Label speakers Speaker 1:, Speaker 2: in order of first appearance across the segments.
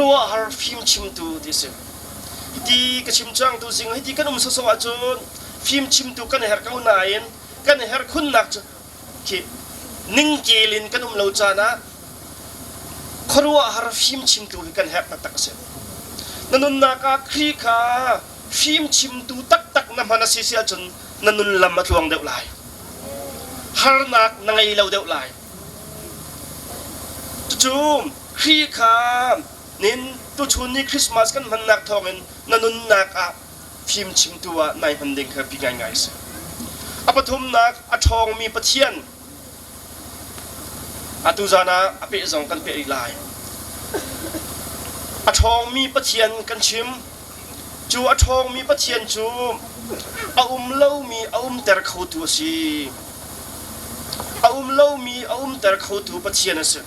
Speaker 1: รัวหาฟิล์มชิมตูดิสิที่กชิมจังตูสิงให้ที่กันสสวัจนฟิล์มชิมตูกันเฮร์เขาหนายนกันเฮร์คุณนักที่นิ่งเกลินกันเลาจานะครัวหาฟิล์มชิมตูกันเฮร์ตักเสนันนักครีคาฟิล์มชิมตูตักนำมานาซิเซียจนนันลำมาทวงเดวไลฮาร์นักนังไงเราเดวไลจูมครีคานินตัวชุนนี่คริสต์มาสกันมันนักทองเงินนันนักฟิล์มชิมตัวในพันเด้งเคยปีง่ายๆสิปฐมนักทองมีปะเทียนตุจานะเปิดสองกันเปิดอีกลายทองมีปะเทียนกันชิมจูทองมีปะเทียนจูเล่ามีแต่เขาตัวสิเล่ามีแต่เขาตัวปะเทียนสิ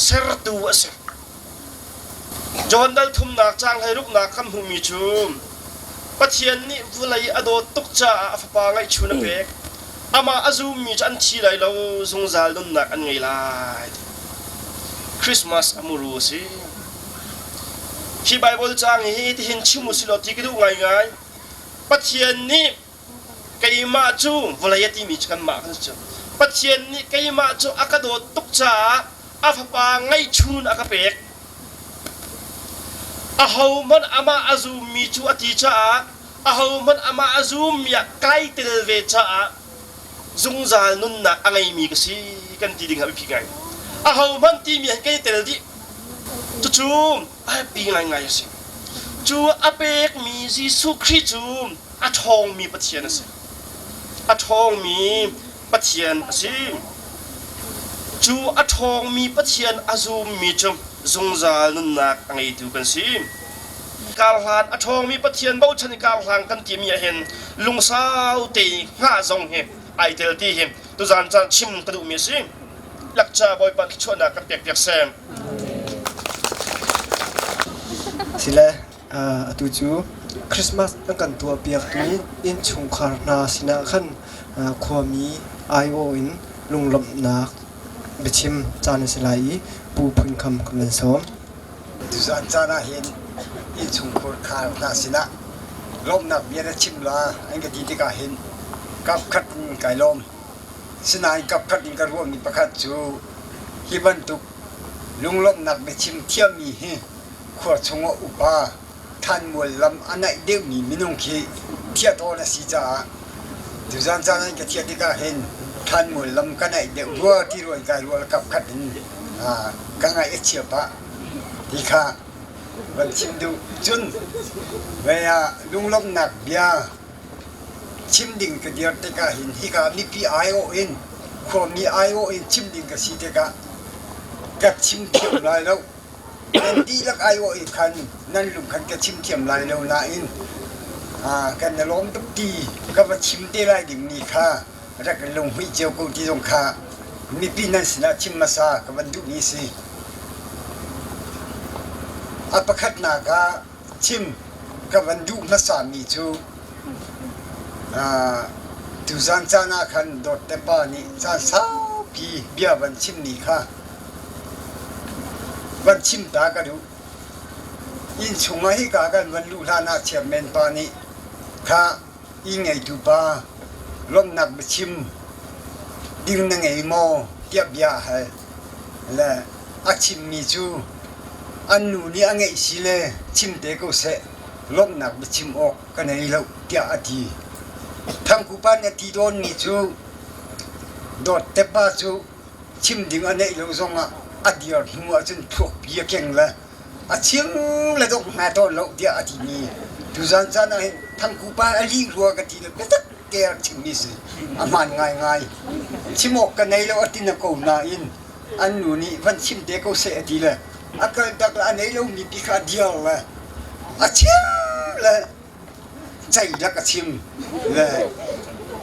Speaker 1: เสรตัวสิจอนดัลทุมนักจางให้รุกนักคำหูมีจูปะเทียนนี่วุ้ยอโดตุกจ่าอฟปางไอชูนเบกอามาอาซูมีจันทีไรเราสงสารลุนนักอันไงล่ะคริสต์มาสอามูรูสิที่ไบเบิลจางให้ที่เห็นชิมุสิโลติกดูง่ายๆปะเทียนนี่ไกมาจูวุ้ยที่มีจันมากันจูปะเทียนนี่ไกมาจูอากาโดตุกจ่าอฟปางไอชูนอากาเบกอาหูมันอามาอาซูมีจูอติจ้าอาหูมันอามาอาซูมีใกล้เตลเวจ้าสงสารนุนนักอะไรมีก็สิกันตีดิ่งหาพิกัยอาหูมันตีมีใกล้เตลดิจูไอปีง่ายๆสิจูอาเปกมีจิสุคริจูอาทองมีปะเทียนสิอาทองมีปะเทียนสิจูอาทองมีปะเทียนอาซูมีจมสงสารนุนนักอะไรดูกันสิกาลหานอาทองมีปะเทียนเบาชันกาลหานกันที่มีเห็นลุงสาวตีห้าทรงเห็นไอเตลตีเห็นตัวจานจานชิมกระดูกมีสิหลักจ่าบอยปากชวนนักกันเปียกแซม
Speaker 2: สิเลตูจูคริสต์มาสนั่งกันตัวเปียกนี้อินชุงคาร์นาสินะขันความมีไอโออินลุงลมนักเบชิมจานสิไลปูพุนคำกันสม
Speaker 3: ดูสันจานาเห็นอินชุงคาร์นาสินะลมนักเบียร์ชิมลาอันก็ดีที่ก็เห็นกับขัดไก่ลมสินายกับขัดอินกระรวมมีประคัดจูฮิบันตุกลุงลมนักเบชิมเที่ยวมีขวดชงอุปาท่านมวลลำอันไหนเดียวมีมินุงคีเที่ยวโตนะสิจ้าดูสันจานาก็เที่ยวที่ก็เห็นท่านมวลลำกันไหนเดียวรัวที่รวยกายรัวกับขัดอินกังไงเชียบะที่ข้าวันชิมดูจุนเวลาลุงลมหนักเบียชิมดิ่งก็เดียวแต่ก็เห็นที่ข้ามีพีไอโอเอ็นความมีไอโอเอ็นชิมดิ่งก็สิแต่ก็กับชิมเทียมลายแล้วนั่นดีลักไอโอเอ็นคันนั่นลุงคันกับชิมเทียมลายแล้วนะอินกันในล้มตุกตีก็มาชิมได้ไรดิ่งนี่ข้ารักกันลงหุ่ยเจียวกูที่ตรงข้ามีปีนั้นสินะชิมมาซากับวันดุนี้สิอัปคัดนากาชิมกับวันดุมาสามีจูตุจันจานาคันดอดเตปานีจานสาวปีเบียวันชิมนี่ค่ะวันชิมตากระดูอินชงมาให้กากันวันลูลานาเชียเมนปานีค่ะอิงไงดูปาลมนักชิมดิ่งนังไงโมเทียบยาให้และอาชิมมีจูอันนู้นี่อันไงสิเลชิมเด็กก็เสลมนักชิมออกกันให้เราเดียอดีทำกูปานที่โดนมีจูโดดเตปาจูชิมดิ่งอันไหนเราส่งอดีตหัวจนพวกเบียเก่งละชิมเลยต้องมาโดนเราเดียอดีนี่ดูสันสันให้ทำกูปานอลีรัวกันทีละเป็นตักเดียชิมมีสิมันง่ายชิมออกกันให้เราอดีตนักกูน่าอินอันนู้นี่วันชิมเด็กก็เสอดีละอาการดักละอันไหนเรามีพิการเดียวละชิมละใจรักชิมละ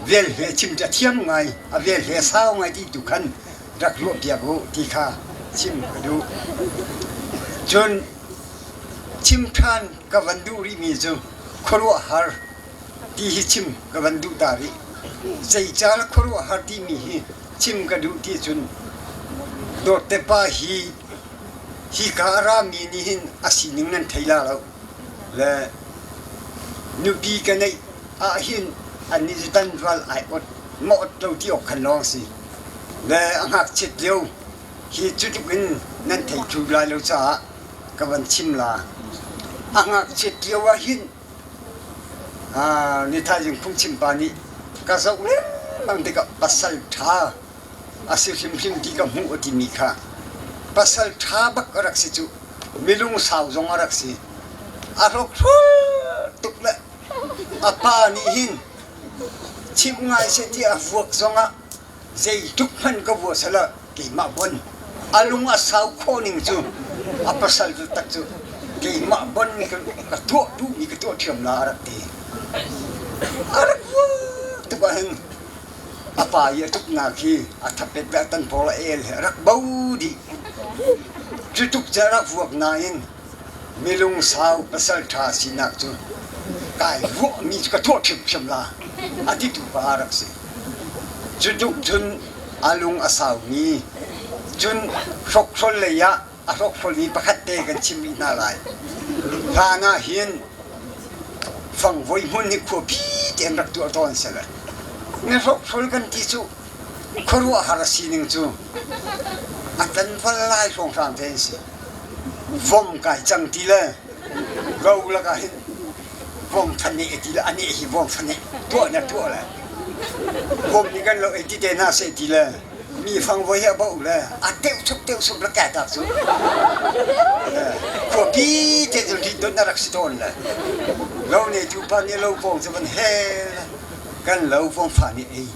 Speaker 3: เวลเฮชิมจะเทียมไงเวลเฮสาวไงที่ดุขันรักรวบเดียกูที่ข้าชิมก็ดูจนชิมทานกับวันดูริมีจูครัวหาร์ที่ชิมกับวันดูดาริใจจาร์ครัวหาร์ที่มีชิมก็ดูที่จนโดดเตปาฮี ฮิการามีนี่หินอาศินึงนั้นไทยลาแล้วและนูบีกันในอาหินอันนี้จะตันวัลไออดหมดเราที่ออกขันลองสิและอังหักเช็ดเร็วฮีจุดกินนั่นไทยจูลายเราจะกับวันชิมลาอังหักเช็ดเร็วว่าหินนี่ถ้ายังคงชิมปานี้ก็จะเล่นบางทีก็ปัสสัลท่าอาศัยชิมที่กับหูอดีมีค่ะปัสสัลท่าบักรักสิจูมิลุงสาวจงรักสิอารมณ์ตุกละอาปานี่หินชิมง่ายเสียที่อาฟวกจงใจทุกมันก็วัวสละกี่มาบนอาลุงอาสาวโคนิงจูอาปัสสัลตุตักจูกี่มาบนนี่ก็ตัวดูนี่ก็ตัวเทียมลารักดีอารมณ์ตุกเห็นอาปายทุกนาคีอาทับเป็ดแบบตันพอละเอลรักเบาดีจุดทุกจะรักพวกนายมิลุงสาวปัสสัลท่าสินักจูกายวัวมีก็ทั่วถึงชมลาอาทิตย์ตุบารักสิจุดทุกจนอาลุงอาสาวมีจนชกชนเลยะอาชกชนมีประคัดเตกันชิมินาลายทานาเฮียนฟังไว้มุนนี่ขัวพี่เต็มรักตัวตอนเสละเนี่ยชกชนกันที่จูครัวหาราศีนึงจูอาจารย์ฟันไล่สงสารเทนสิฟอมกายจังทีละเราละก็เห็นฟอมฟันนี่ทีละอันนี้ฟอมฟันนี่ตัวเนี่ยตัวละฟอมนี่กันเราที่เดน่าเสียทีละมีฟังไว้ให้บ่าวละอาเตวสุบละแก่ตักสุขวพี่เจจุที่ต้นรักสิตอนละเราเนี่ยจูปานนี่เราฟอมจะมันเฮละกันเราฟอมฟันนี่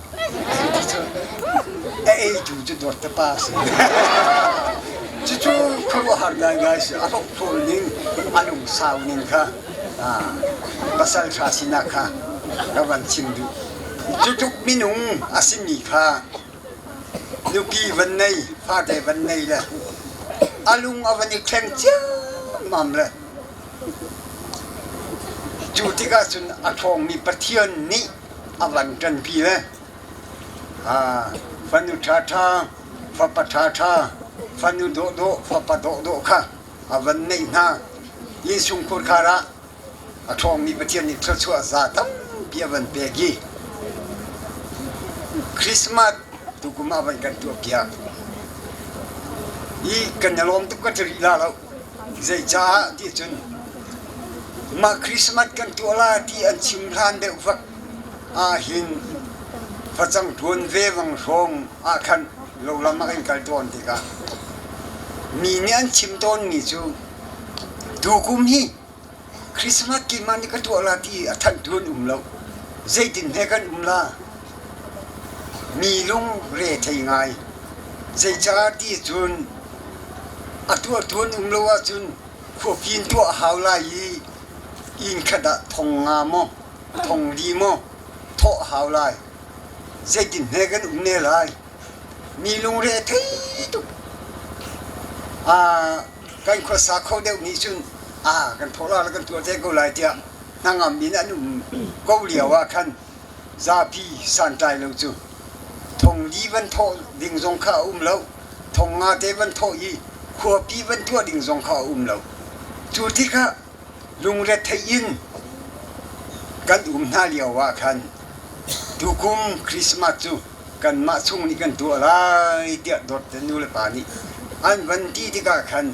Speaker 3: จูจะโดดตะปาสิจูครัวหาได้ไงสิอาทุกคนนิ่งอาลุงสาวนิ่งค่ะภาษาชาสินาค่ะระวันชิมดูจุกมินุงอาสิมีค่ะนูปีวันไหนฟาได้วันไหนละอาลุงเอาวันนี้แข่งเจ้ามั่มเลยจูที่ก็สุนอาทองมีประเทียนนี้อาวันจันพีเลยฟันุชาชาฟาปชาชาฟันุโดโดฟาปโดโดค่ะอาวันนี้นะยินสุงคุรคาระอาทองมีประเทียนนี้ทศวรรษตั้มเปียวันเปียกีคริสต์มาสตุกุมาวันกันตัวเปียอีกันยลมตุกตรีลาเราใจจ้าที่จนมาคริสต์มาสกันตัวลาที่อันชิมพานเดือฟักหินพระจังทวนเววังชงคันเราละมากันกันตัวนี้ก็มีเนี่ยชิมต้นมีจูดูกุมฮีคริสต์มาสกินมันนี่ก็ตัวละที่ท่านทวนเราใจดินให้กันลามีลุงเรทยังไงใจจ้าที่จุนตัวทวนเราว่าจุนขวบยินตัวหาวลายอินขดาทองงามทองดีมโทหาวลายใจดินให้กันเนลายมีลุงเรทตุกันขวสาเขาเดียวมีจุนกันพอละกันตัวเจ้าลายเดียนางมีนั่นก็เลียวว่าคันซาพีสันใจเราจูทงดีวันโทดิ่งทรงข้าเราทงงาเตวันโทยีขวบปีวันทั่วดิ่งทรงข้าเราจูที่ข้าลุงเรทยินกันน่าเลียวว่าคันดูกุมคริสต์มาสจูกันมาช่วงนี้กันตัวอะไรเดียดดนูเลปานีอันวันที่ที่ก็คัน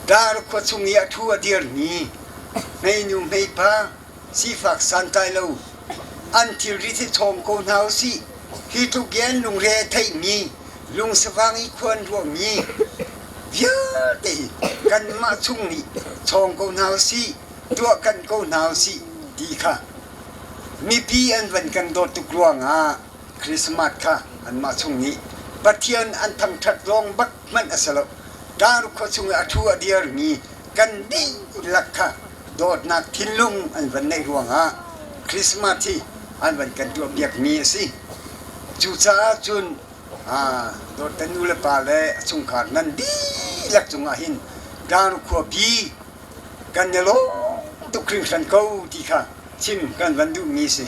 Speaker 3: ดารุขช่วงนี้ทั่วเดียร์นี้ไม่นุ่มไม่ป้าสีฝักสันใจเราอันที่ริที่ทงโกนเฮาสิที่ทุกเย็นลุงเรทมีลุงสว่างอีกคนรวมมีเยอะดีกันมาช่วงนี้ทงโกนเฮาสิตัวกันโกนเฮาสิดีค่ะมีพี่อันวันกันโดดตุกลวงคริสต์มาสค่ะอันมาช่วงนี้บัดเทียนอันทำทัดลองบักมันอสลดารุขช่วงทั่วเดียร์นี้กันดีลักค่ะโดดนักทิ้งลุงอันวันในรวงคริสต์มาสที่อันวันกันตัวเบียกมีสิจูจ้าจุนโดดตันูเลปาเลสุงขาดนั้นดีลักจุงหินดารุขบีกันเนโลตุกครึ่งสันเขาที่ค่ะชิมกันวันดูมีสิ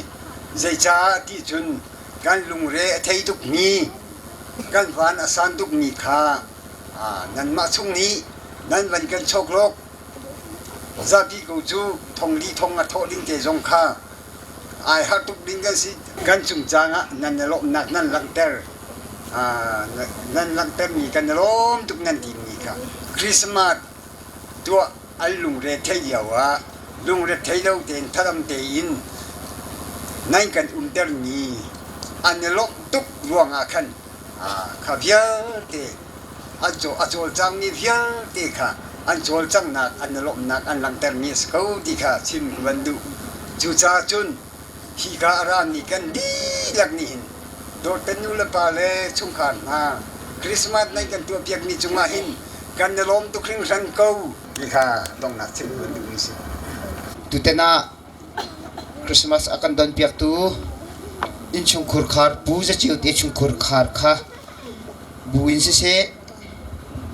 Speaker 3: ใจจ้าที่จุนกันลุงเรไทยตุกมีกันวานอาสานตุกมีค่ะนั่นมาช่วงนี้ นั้นวันกันโชคโลกซาพี่กูจูทองลีทองอะโทลิงเจจงค่าไอฮักตุกลิงกันสิกันจุงจางะนั่นลมนักนั่นลังเตอร์นั่นลังเตอร์มีกันลมทุกนั่นดีมีค่ะคริสต์มาสตัวอัลลุงเรทเทียวะลุงเรทเทียวเต็นทารำเตอินนั่นกันเตอร์มีอันลมทุกรวงอาคันข้าเพียเตอันโจจังมีเพียเตค่ะอันโจจังนักอันลมนักอันลังเตอร์มีสเขาดีค่ะชิมวันดูจูจ่าจุนฮีกาอารามนี่กันดีลักนี่หินโดดเป็นนูละปาเลชุมขานคริสต์มาสในกันตัวเปียกนี่จุงมาหินกันลมตุครึ่งรันเก้านี่ค่ะต้องนัดชิมวันดูสิ
Speaker 4: tutena Christmas akan don piak tu in chung khur khar pu ja chiu te chung khur khar kha buin se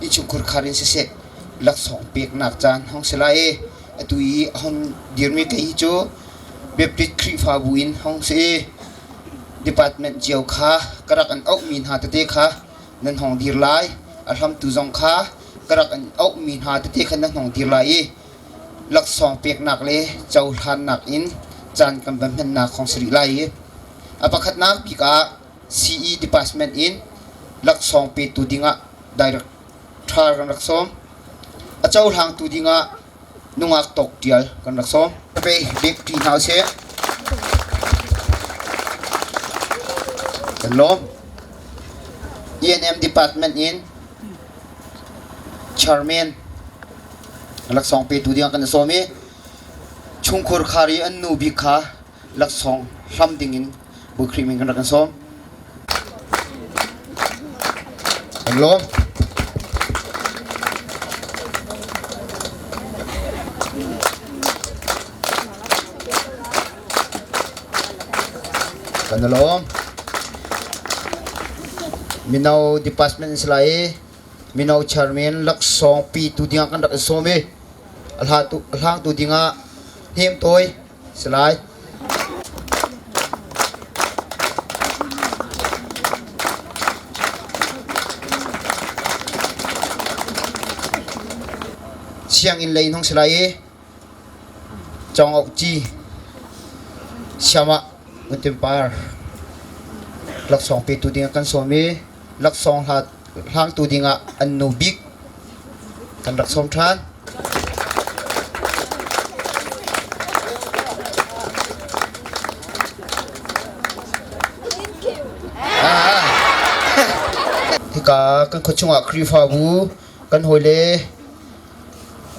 Speaker 4: in chung khur khar in se lak song pek nak chan hong selai atui hon dirmi ke hi chu beptit khri fa buin hong se department jiao kha karak an ok min ha te kha nan hong dir lai alham tu jong kha karak an ok min ha te kha nan hong dir laiลักสองเปียกหนักเลยเจ้าทานหนักอินจานกำบันเป็นหนักของสิริไลอปคัดนักปีกา CE Department in ลักสองปีตูดิงะ Director กันลักสองเจ้าทางตูดิงะนุ่งอักตกเดียลกันลักสองไปเด็กที่นาเสียกันล้ม ENM Department in Chairmanลักสองปีตูเดียงกันโซมีชุงคุรคารีอันนูบิคาลักสองลำดิ่งอินบุครีมิงกันกันโซมกันล้มกันล้มมินาวดีพาร์ตเมนต์สไลมินาวชาร์เมนลักสองปีตูเดียงกันกันโซมีอัลฮางตูดิงะเฮมตัวสลายเชียงอินเลยน้องสลายจองออกจีชามะมุนเต็มปาร์ลักสองปีตูดิงะกันโซมีลักสองหางตูดิงะอันนูบิกกันลักสองทานที่กากันขดชงอ่ะครีฟาบูกันหอยเล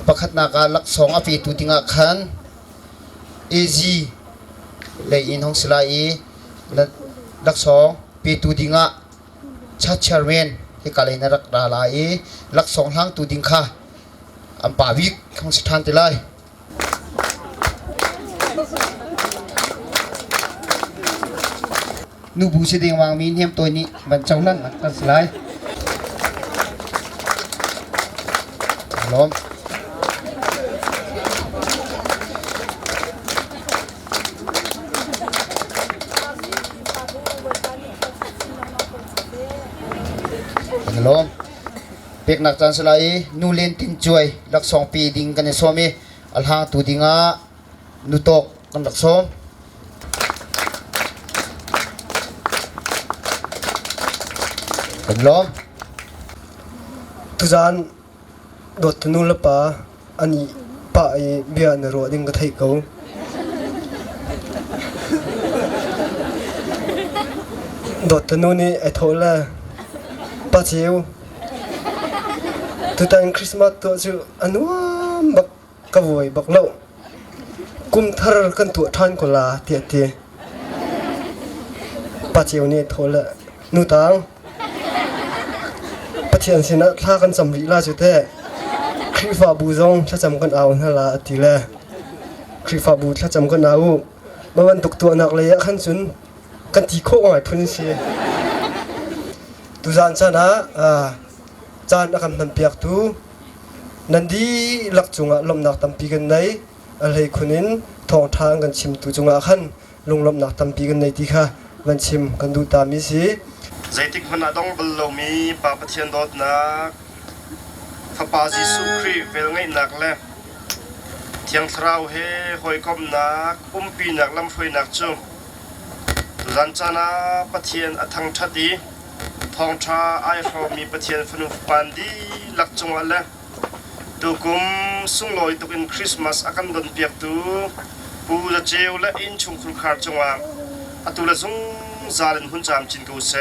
Speaker 4: ประคัดนาการลักสองอปีตูติงะคันเอจีเลยอินห้องสลายลักสองปีตูติงะชัดเชอร์เมนที่กาเลยนรักดาลายลักสองหางตูติงค่ะอัมปาวิกของสถานติไลนูบูเสดงวางมีเนียมตัวนี้มันเจ้านั่นกันสลายล้อมล้อมเปียกหนักจันสลายนูเลนตินจวยลักสองปีดิงกันในซ้อมีอัลฮางตูดิงะนูตกกันลักซ้อมล้อม
Speaker 2: ทุจานโดดนูละปาอันนี้ป้าไอเบียนรอดิ้งก็ไทยเขาโดดนูนี่ไอโทละป้าเชียวทุจานคริสต์มาสตัวชื่ออันว่าบักกะวยบักเล่ากุมทาร์กันตัวท่านคนละเตี้ยเตี้ยป้าเชียวนี่โทละนูตังปะเทียนสินะท่ากันสำลีล่าสุดแท้คริฟาบูซงถ้าจำกันเอานั่นละทีแรกคริฟาบูถ้าจำกันเอาเมื่อวันตกตัวนักเลยขั้นสุนกันที่โค้งหายพื้นเสียตุจานชนะจานอาการมันเปียกตูนันดีหลักจุงลมหนักตั้มปีกันในอะไรคนนี้ทองทางกันชิมตุจุงขั้นลงลมหนักตั้มปีกันในที่ค่ะมันชิมกันดูตามมิสิ
Speaker 1: ใจติกมันดองบลมีปาปะเทียนดอดนัก ข้าพาจิสุครีเวลไงนักแล้วเที่ยงเท้าเฮหอยกบนักปีนักลำฟอยนักจุรันจานาปะเทียนอทังทัดีทองชาไอฟอมีปะเทียนฟนุปันดีลักจงอะไรตุกุมสุงลอยตุกินคริสต์มาสอากันดนเปียกตูปูจะเจวและอินชุงคุลคาร์จงว่าอตุละซุงซาเลนหุ่นจามจินกูเซ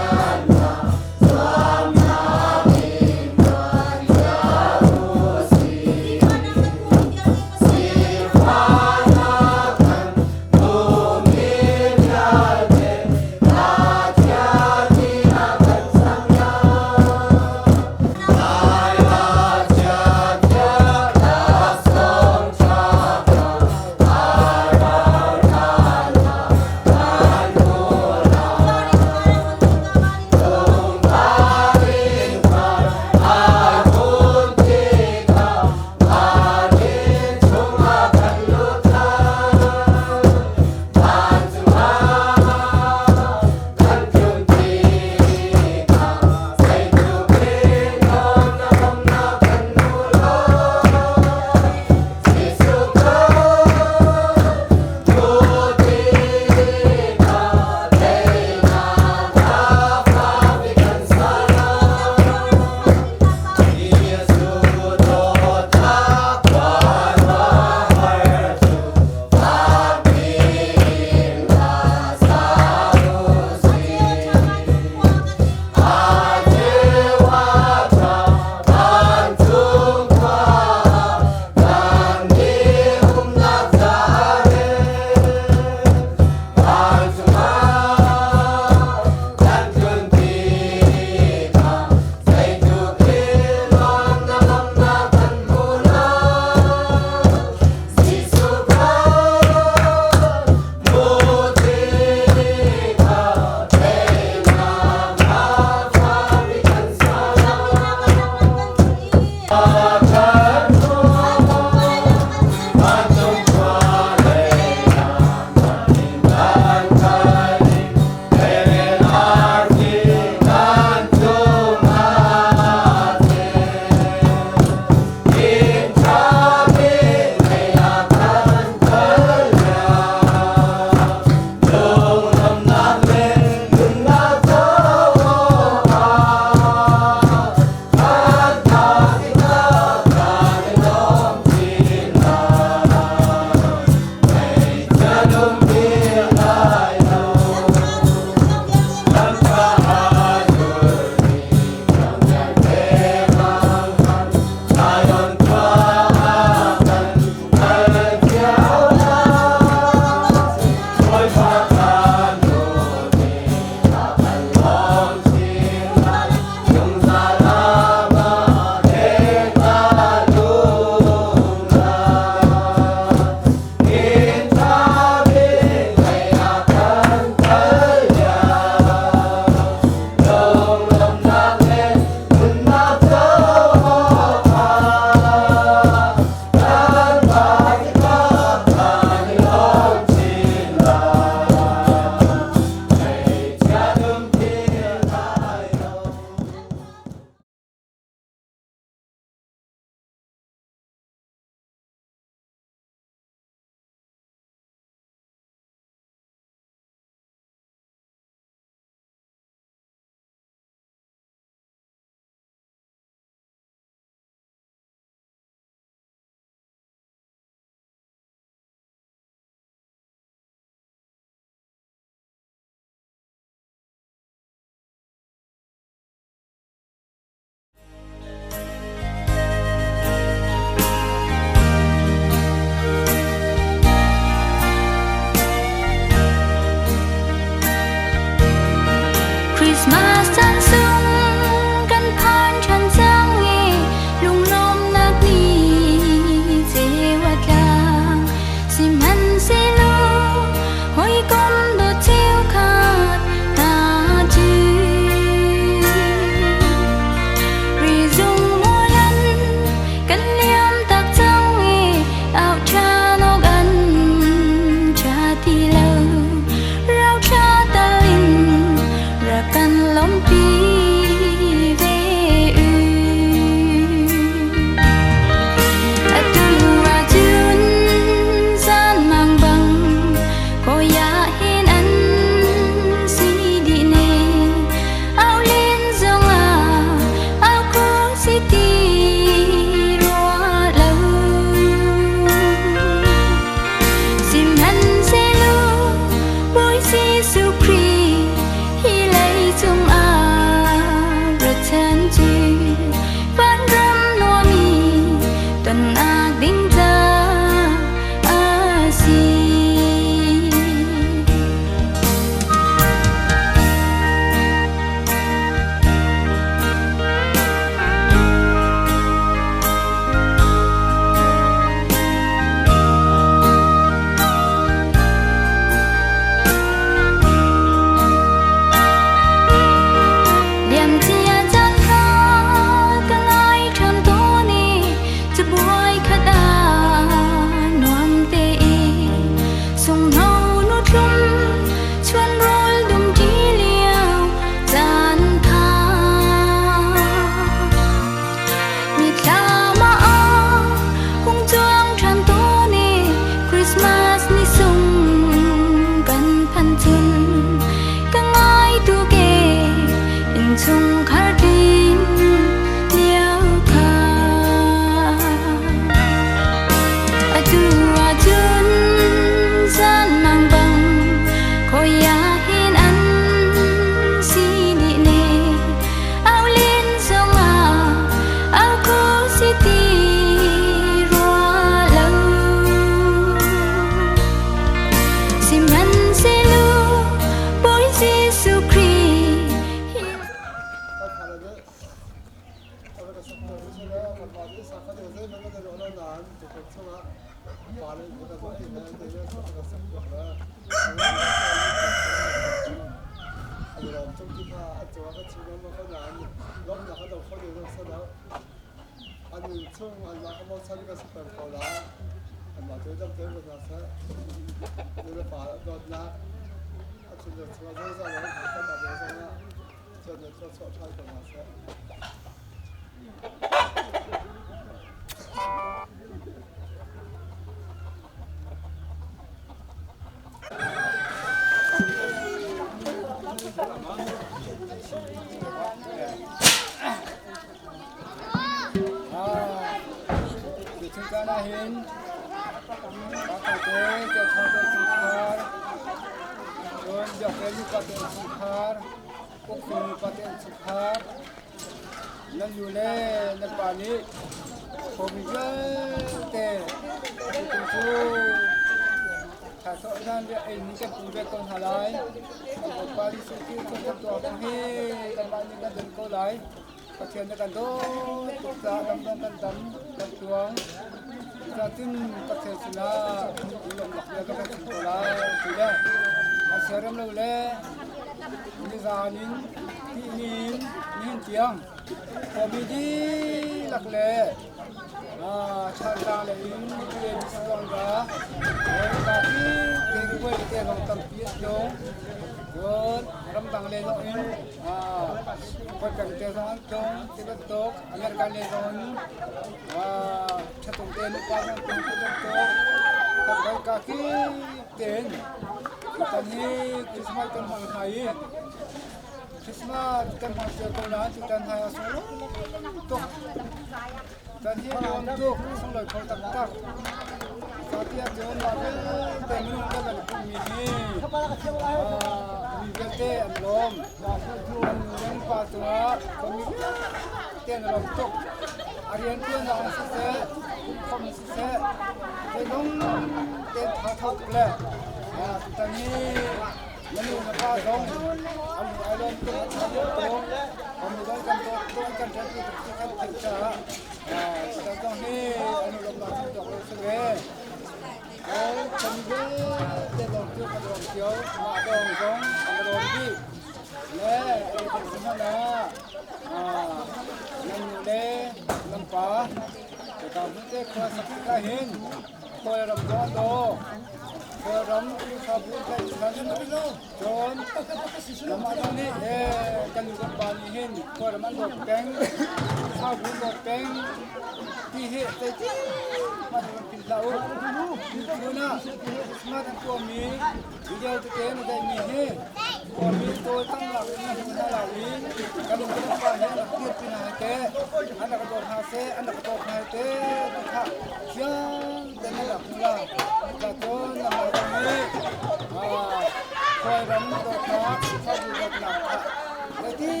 Speaker 5: เ ที่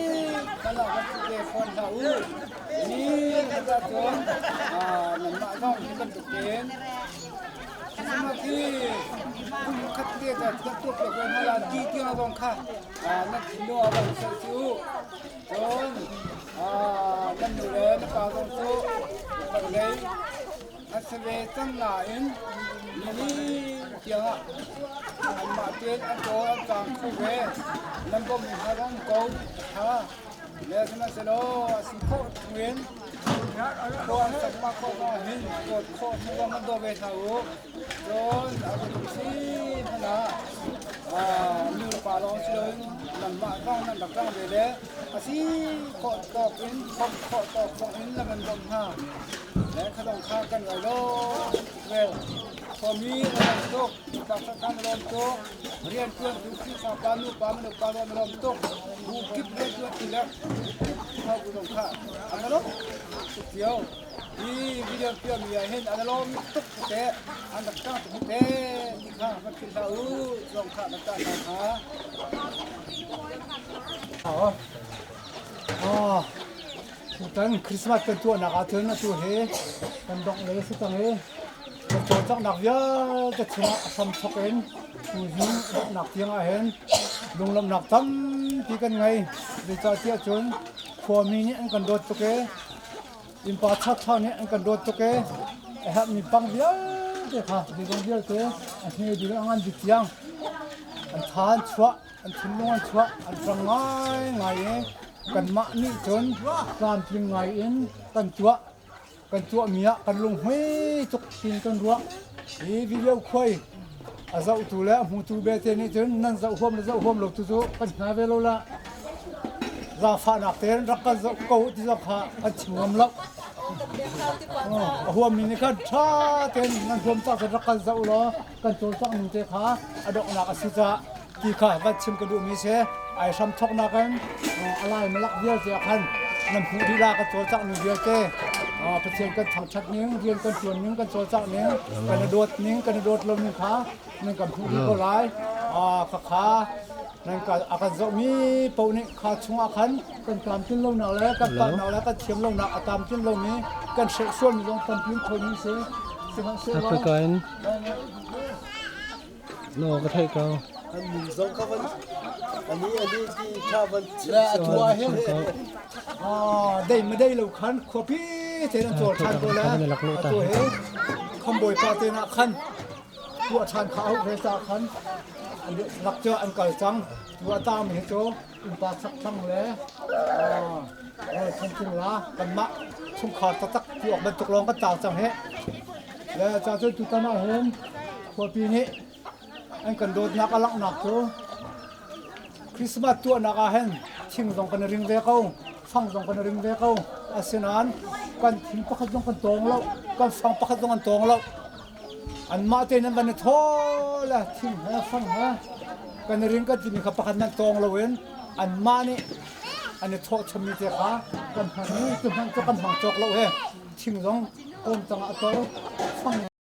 Speaker 5: ตลอดวันที่คนเขานี่จะจนมันมาต้องที่มันตุกเกนสมาธิคุณคัดเดียดจะตัวเปลี่ยนเวลาดีที่เราต้องค่ะนักโน้ตเราเสียชิวจนนั่นอยู่เลยนักการต้องสู้แบบนี้อัศวินตั้งหลายนี่เกี่ยวกับอันมาเตียนอันโตอันกลางคู่เวนั่นก็มีพลังโกงค่ะแล้วสมาเสโลสิโคเวนตัวอันสักมาโคก็เห็นกดโคมัวมันโดเวทาวโดนอาบุซีพนามีปาลองสิเลยนั่นมาต้องนั่นดักตั้งเลยเลยอาศัยโคตอกอินโคตอกอินแล้วมันบนห้าและเขาต้องฆ่ากันไว้โลเวลพอมีอะไรตกกับสักการลมตกเรียนเพื่อนทุกที่สาบานุปามันปาลมตกบุกกิบเรียนเพื่อนที่แล้วเขาก็ต้องฆ่าอันนั้นสุดเดียวที่วิดีโอเพื่อนมีเห็นอันนั้นลมตกแต่อันดับตั้งตกแต่ที่ฆ่ามันคือเราลองฆ่ามันตั้งหาตั้งคริสต์มาสเป็นตัวนักอาเทนตัวเฮเป็นดอกเลยสุดตั้งเฮเป็นตัวจักนักเยอะจะชนะสมทบเองผู้หญิงหนักเทียงอาเห็นลงลำหนักตั้มที่กันไงดิจ่าเทียจนพอมีนี่อันกันโดดตัวเกอินปาชัดเท่านี้อันกันโดดตัวเกไอ้ฮับมีปังเยอะเด็กค่ะดีตรงเดียวเกอันนี้ดีแล้วงานดิยังอันทานชัวอันทิ้งลงชัวอันฟังง่ายกันมะนี่จนการพิงไงอินกันจั่วเมียกันลงห้ยจกกินกันรัวอีวิดีโอคุยอาเจ้าตัวแล้วมูตัวเบเตนี่จนนั่นเจ้าหัวเราตัวปัญหาเวลาละราฟานักเตนรักกันเจ้าเก่าที่เจ้าขาอันชิมงลับหัวมินิกันชาเตนนั่นหัวตั้งแต่รักกันเจ้าล้อกันโจรตั้งมินเตขาอดอกนักสิจ้าที่ข้าวัดชิมกระดูกมิเสไอ้ซ้ำทอกนักกันอะไรมาลักเดียวเสียคันนั่นผู้ที่ลากันโจรตั้งมินเดียวเต้ประเทศกันทางชัดนิ้งเรียนกันส่วนนิ้งกันโซจักนิ้งกันโดดนิ้งกันโดดลมนิ้งขานั่นกับผู้ที่เขาไล่ขานั่นกับอาการจะมีปูนี่ขาช่วงอาคันกันตามจิ้นลงหนักแล้วกันตัดหนักแล้วกันเฉียมลงหนักตามจิ้นลงนี้กันเสกส่วนลงตันพิ้งคนนี้เสีย
Speaker 6: ถ้าไปกันโน่ก็ไทยเก่า
Speaker 2: อันนี้สองข้าวันอันนี้ที่ข้าวัน
Speaker 5: และตัวเห็นได้ไม่ได้เราคันขวบพี่เทนตัวชันตัวแล้วตัวเห็นขโมยปาเตนะคันตัวชันเขาเวสาคันอันนี้หลักเจออันเก่าจังตัวตามเห็นโจอุปาสักทั้งเลยคงจริงละกันมะชุ่มขาดตักที่ออกเป็นตกลงก็ต่างจังเฮแล้วจะช่วยตุตนาเห็นขวบปีนี้อันกันโดดนักลักนักโจคริสต์มาสตัวนักเห็นชิงตรงกันริงเวก้ฟังตรงกันริงเวก้อาศัยนั้นกันทิ้งปักตรงกันตรงแล้วกันฟังปักตรงกันตรงแล้วอันมาเตนั้นกันท้อละทิ้งฟังกันริงก็จะมีขับปักนั้นตรงแล้วเว้นอันมานี่อันนี้ท้อชมีเจ้ากันหันนี้จะหันจะกันหันจอกแล้วเว้ทิ้งตรงกงจังอัตโต